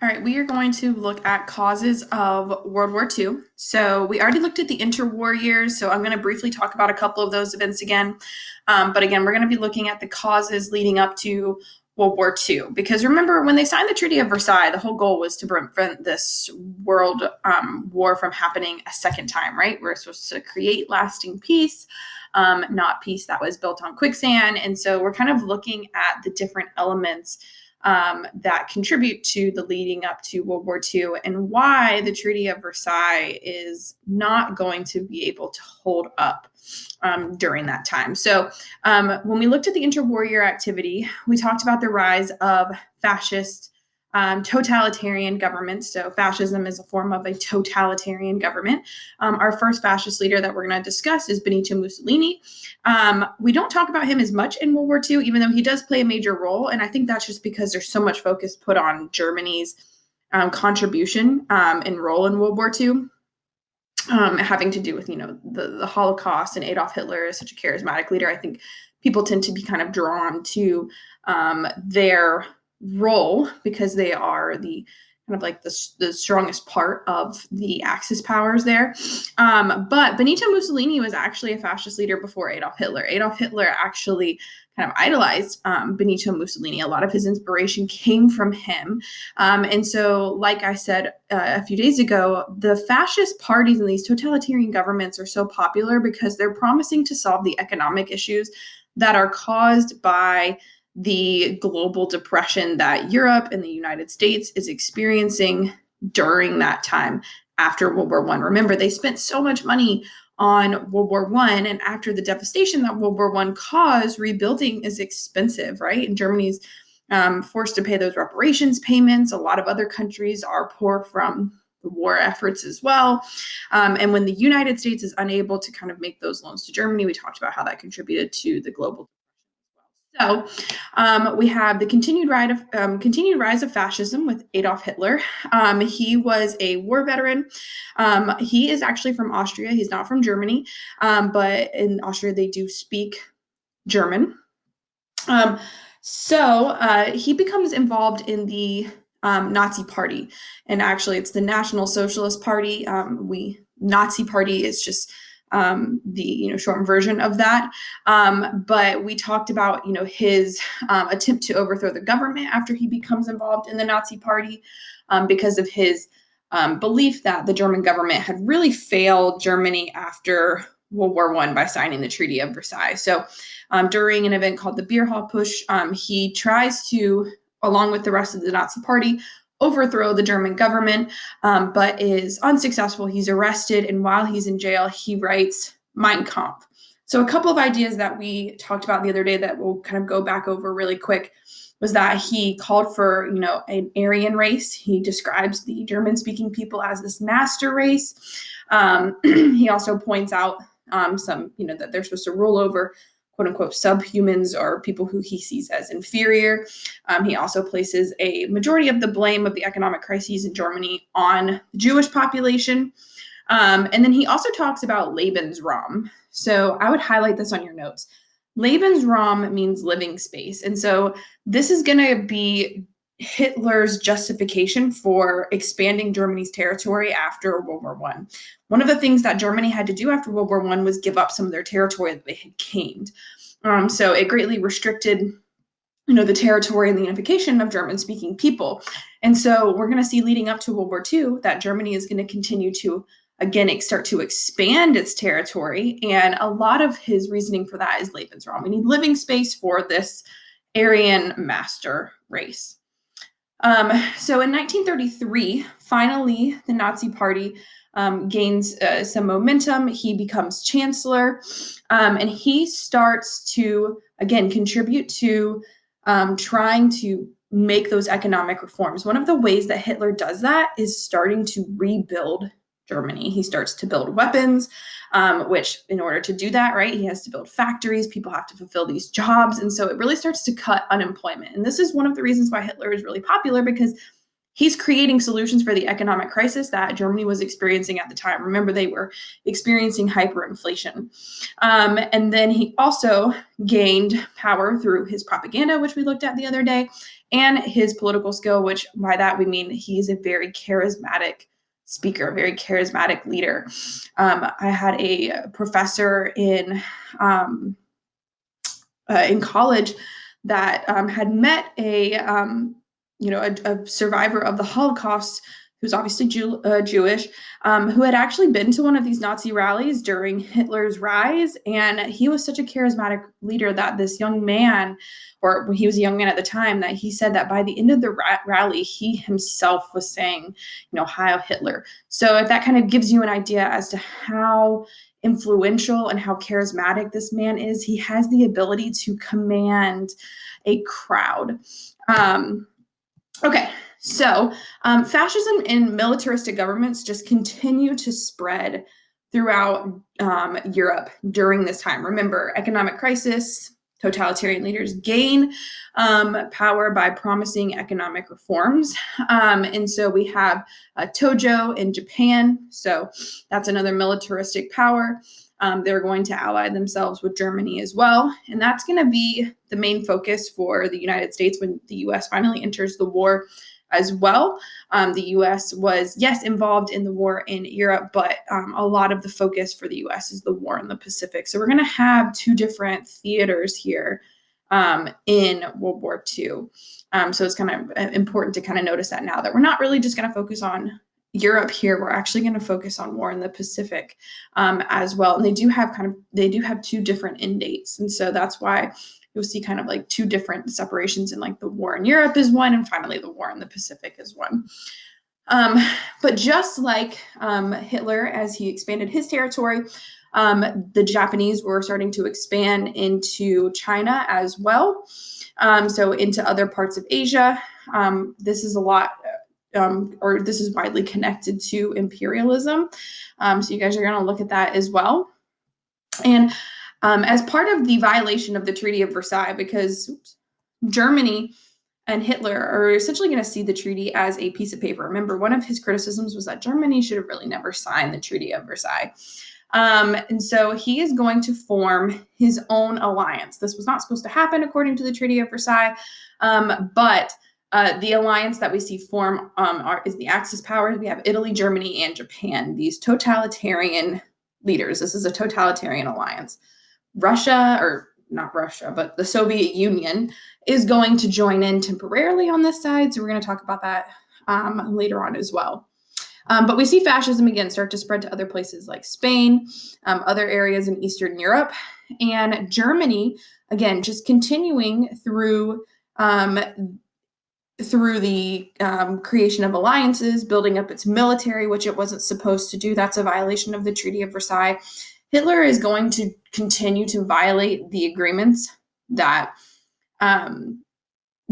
All right, we are going to look at causes of World War II. So we already looked at the interwar years, so I'm going to briefly talk about a couple of those events again. But again, we're going to be looking at the causes leading up to World War II. Because remember, when they signed the Treaty of Versailles, the whole goal was to prevent this world war from happening a second time, right? We're supposed to create lasting peace, not peace that was built on quicksand. And so we're kind of looking at the different elements that contribute to the leading up to World War II and why the Treaty of Versailles is not going to be able to hold up during that time. So when we looked at the interwar year activity, we talked about the rise of fascist totalitarian governments. So fascism is a form of a totalitarian government. Our first fascist leader that we're going to discuss is Benito Mussolini. We don't talk about him as much in World War II, even though he does play a major role. And I think that's just because there's so much focus put on Germany's contribution and role in World War II. Having to do with, the Holocaust, and Adolf Hitler is such a charismatic leader. I think people tend to be kind of drawn to their role because they are the kind of like the strongest part of the Axis powers there. But Benito Mussolini was actually a fascist leader before Adolf Hitler. Adolf Hitler actually kind of idolized Benito Mussolini. A lot of his inspiration came from him. And so, like I said a few days ago, the fascist parties and these totalitarian governments are so popular because they're promising to solve the economic issues that are caused by the global depression that Europe and the United States is experiencing during that time after World War I. Remember, they spent so much money on World War I, and after the devastation that World War I caused, rebuilding is expensive, right? And Germany's forced to pay those reparations payments. A lot of other countries are poor from the war efforts as well. And when the United States is unable to kind of make those loans to Germany, we talked about how that contributed to the global. So we have the continued rise of fascism with Adolf Hitler. He was a war veteran. He is actually from Austria. He's not from Germany, but in Austria they do speak German. So he becomes involved in the Nazi Party, and actually it's the National Socialist Party. Nazi Party is just the shortened version of that. But we talked about his attempt to overthrow the government after he becomes involved in the Nazi Party because of his belief that the German government had really failed Germany after World War I by signing the Treaty of Versailles. So during an event called the Beer Hall Push, he tries to, along with the rest of the Nazi Party, overthrow the German government, but is unsuccessful. He's arrested, and while he's in jail, he writes Mein Kampf. So a couple of ideas that we talked about the other day that we'll kind of go back over really quick was that he called for, an Aryan race. He describes the German-speaking people as this master race. He also points out that they're supposed to rule over quote unquote subhumans or people who he sees as inferior. He also places a majority of the blame of the economic crises in Germany on the Jewish population. And then he also talks about Lebensraum. So I would highlight this on your notes. Lebensraum means living space. And so this is going to be Hitler's justification for expanding Germany's territory after World War I. One of the things that Germany had to do after World War I was give up some of their territory that they had gained. So it greatly restricted, the territory and the unification of German-speaking people. And so we're going to see leading up to World War II that Germany is going to continue to, again, start to expand its territory. And a lot of his reasoning for that is Lebensraum. We need living space for this Aryan master race. So in 1933, finally, the Nazi Party gains some momentum. He becomes chancellor, and he starts to, again, contribute to trying to make those economic reforms. One of the ways that Hitler does that is starting to rebuild Germany. He starts to build weapons, which in order to do that, right, he has to build factories. People have to fulfill these jobs. And so it really starts to cut unemployment. And this is one of the reasons why Hitler is really popular, because he's creating solutions for the economic crisis that Germany was experiencing at the time. Remember, they were experiencing hyperinflation. And then he also gained power through his propaganda, which we looked at the other day, and his political skill, which by that we mean he's a very charismatic speaker, a very charismatic leader. I had a professor in college that had met a survivor of the Holocaust, who's obviously Jewish, who had actually been to one of these Nazi rallies during Hitler's rise. And he was such a charismatic leader that this young man, or he was a young man at the time, that he said that by the end of the rally, he himself was saying, Heil Hitler. So if that kind of gives you an idea as to how influential and how charismatic this man is, he has the ability to command a crowd. Okay, so fascism and militaristic governments just continue to spread throughout Europe during this time. Remember, economic crisis, totalitarian leaders gain power by promising economic reforms. And so we have Tojo in Japan. So that's another militaristic power. They're going to ally themselves with Germany as well. And that's going to be the main focus for the United States when the U.S. finally enters the war as well. The U.S. was, yes, involved in the war in Europe, but a lot of the focus for the U.S. is the war in the Pacific. So we're going to have two different theaters here in World War II. So it's kind of important to kind of notice that now that we're not really just going to focus on Europe here. We're actually going to focus on war in the Pacific as well. And they do have two different end dates. And so that's why you'll see kind of like two different separations in like the war in Europe is one, and finally the war in the Pacific is one. But just like Hitler, as he expanded his territory, the Japanese were starting to expand into China as well. So into other parts of Asia. This is a lot, or this is widely connected to imperialism. So you guys are going to look at that as well. And as part of the violation of the Treaty of Versailles, because Germany and Hitler are essentially going to see the treaty as a piece of paper. Remember, one of his criticisms was that Germany should have really never signed the Treaty of Versailles. And so he is going to form his own alliance. This was not supposed to happen according to the Treaty of Versailles, but the alliance that we see form is the Axis powers. We have Italy, Germany, and Japan, these totalitarian leaders. This is a totalitarian alliance. Russia, or not Russia, but the Soviet Union is going to join in temporarily on this side. So we're going to talk about that later on as well. But we see fascism again start to spread to other places like Spain, other areas in Eastern Europe, and Germany, again, just continuing through the creation of alliances, building up its military, which it wasn't supposed to do. That's a violation of the Treaty of Versailles. Hitler is going to continue to violate the agreements that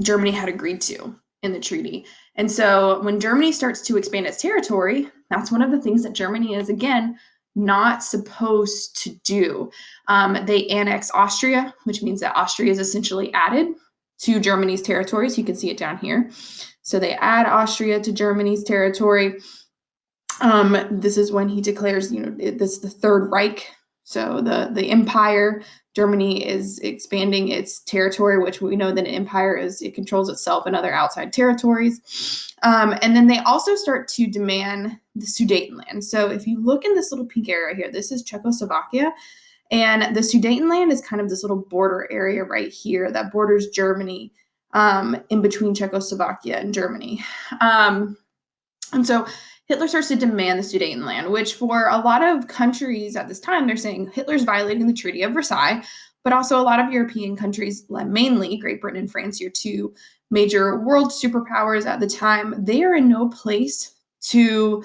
Germany had agreed to in the treaty. And so when Germany starts to expand its territory, that's one of the things that Germany is, again, not supposed to do. They annex Austria, which means that Austria is essentially added to Germany's territories. You can see it down here. So they add Austria to Germany's territory. This is when he declares, this is the Third Reich. So the empire, Germany is expanding its territory, which we know that an empire it controls itself and other outside territories. And then they also start to demand the Sudetenland. So if you look in this little pink area here, this is Czechoslovakia. And the Sudetenland is kind of this little border area right here that borders Germany, in between Czechoslovakia and Germany. And so Hitler starts to demand the Sudetenland, which for a lot of countries at this time, they're saying Hitler's violating the Treaty of Versailles, but also a lot of European countries, mainly Great Britain and France, your two major world superpowers at the time, they are in no place to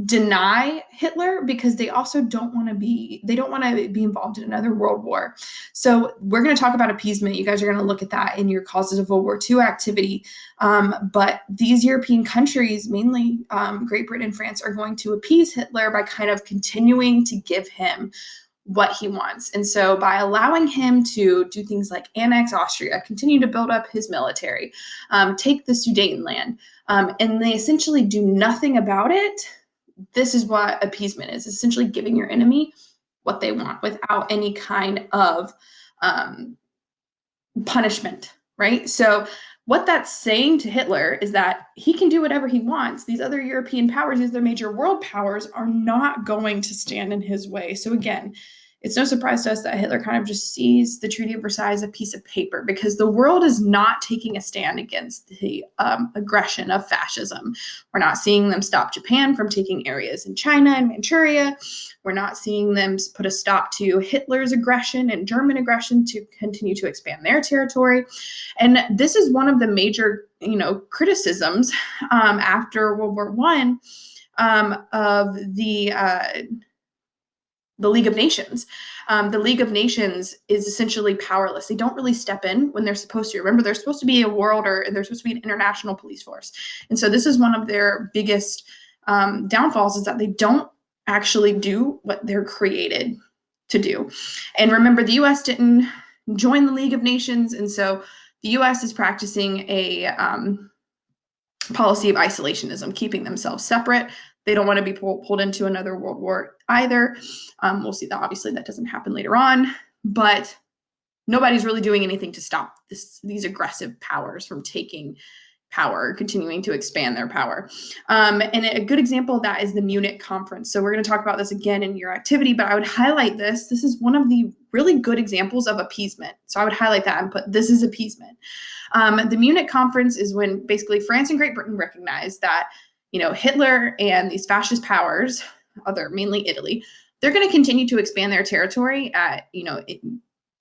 deny Hitler because they also don't want to be involved in another world war. So we're going to talk about appeasement. You guys are going to look at that in your causes of World War II activity. But these European countries, mainly Great Britain and France, are going to appease Hitler by kind of continuing to give him what he wants. And so by allowing him to do things like annex Austria, continue to build up his military, take the Sudetenland, and they essentially do nothing about it, this is what appeasement is, essentially giving your enemy what they want without any kind of punishment, right? So what that's saying to Hitler is that he can do whatever he wants. These other European powers, these other major world powers, are not going to stand in his way. So again, it's no surprise to us that Hitler kind of just sees the Treaty of Versailles as a piece of paper, because the world is not taking a stand against the aggression of fascism. We're not seeing them stop Japan from taking areas in China and Manchuria. We're not seeing them put a stop to Hitler's aggression and German aggression to continue to expand their territory. And this is one of the major, criticisms after World War I of the League of Nations. The League of Nations is essentially powerless. They don't really step in when they're supposed to. Remember, they're supposed to be a world, or they're supposed to be an international police force. And so this is one of their biggest downfalls, is that they don't actually do what they're created to do. And remember, the U.S. didn't join the League of Nations, and so the U.S. is practicing a policy of isolationism, keeping themselves separate. They don't want to be pulled into another world war either. We'll see that obviously that doesn't happen later on, but nobody's really doing anything to stop these aggressive powers from taking power, continuing to expand their power. And a good example of that is the Munich conference. So we're going to talk about this again in your activity, but I would highlight this. This is one of the really good examples of appeasement. So I would highlight that and put, this is appeasement. The Munich conference is when basically France and Great Britain recognized that, Hitler and these fascist powers, mainly Italy, they're going to continue to expand their territory at,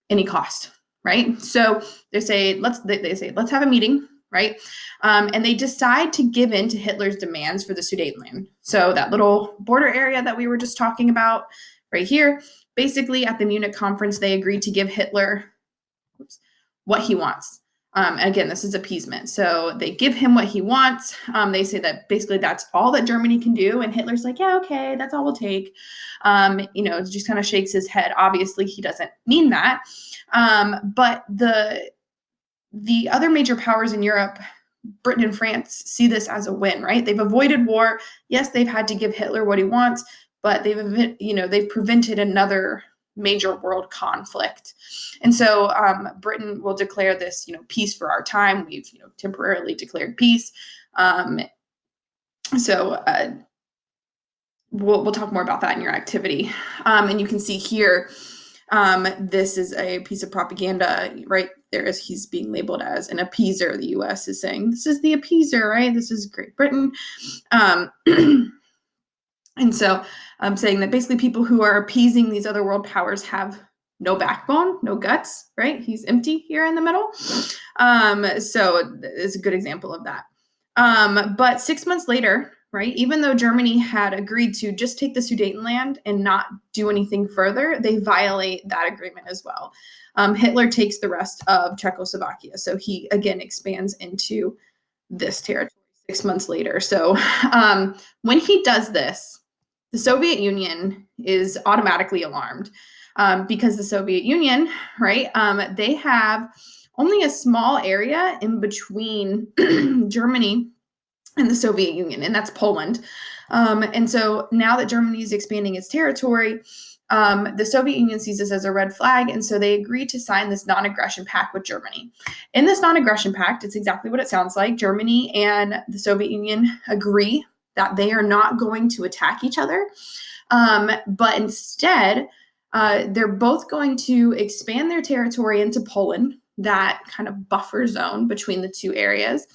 any cost, right? So they say, let's have a meeting, right? And they decide to give in to Hitler's demands for the Sudetenland. So that little border area that we were just talking about right here, basically at the Munich conference, they agreed to give Hitler what he wants. Again, this is appeasement. So they give him what he wants. They say that basically that's all that Germany can do. And Hitler's like, yeah, okay, that's all we'll take. Just kind of shakes his head. Obviously, he doesn't mean that. But the other major powers in Europe, Britain and France, see this as a win, right? They've avoided war. Yes, they've had to give Hitler what he wants, but they've prevented another major world conflict. And so Britain will declare this, peace for our time. We've, temporarily declared peace. So we'll talk more about that in your activity. And you can see here, this is a piece of propaganda right there, as he's being labeled as an appeaser. The U.S. is saying, this is the appeaser, right? This is Great Britain. And so I'm saying that basically people who are appeasing these other world powers have no backbone, no guts, right? He's empty here in the middle. So it's a good example of that. But 6 months later, right, even though Germany had agreed to just take the Sudetenland and not do anything further, they violate that agreement as well. Hitler takes the rest of Czechoslovakia. So he, again, expands into this territory 6 months later. So when he does this, the Soviet Union is automatically alarmed because the Soviet Union, right, they have only a small area in between Germany and the Soviet Union, and that's Poland. And so now that Germany is expanding its territory, the Soviet Union sees this as a red flag, and so they agree to sign this non-aggression pact with Germany. In this non-aggression pact, it's exactly what it sounds like. Germany and the Soviet Union agree that they are not going to attack each other, but instead, they're both going to expand their territory into Poland, that kind of buffer zone between the two areas.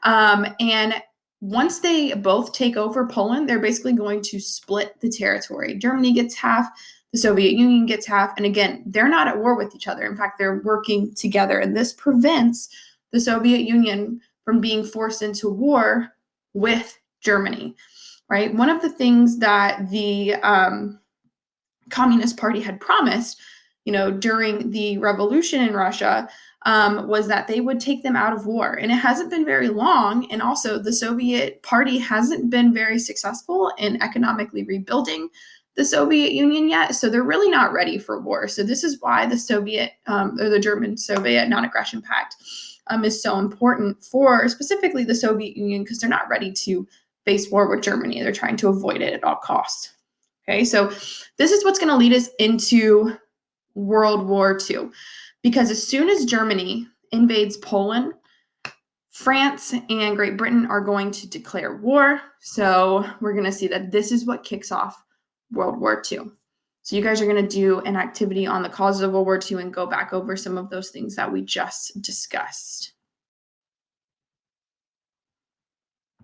And once they both take over Poland, they're basically going to split the territory. Germany gets half, the Soviet Union gets half. And again, they're not at war with each other. In fact, they're working together. And this prevents the Soviet Union from being forced into war with Germany, right? One of the things that the Communist Party had promised, during the revolution in Russia, was that they would take them out of war. And it hasn't been very long. And also the Soviet Party hasn't been very successful in economically rebuilding the Soviet Union yet, so they're really not ready for war. So this is why the Soviet or the German-Soviet Non-Aggression Pact is so important for specifically the Soviet Union, because they're not ready to face war with Germany. They're trying to avoid it at all costs. Okay, so this is what's going to lead us into World War II, because as soon as Germany invades Poland, France and Great Britain are going to declare war. So we're going to see that this is what kicks off World War II. So you guys are going to do an activity on the causes of World War II and go back over some of those things that we just discussed.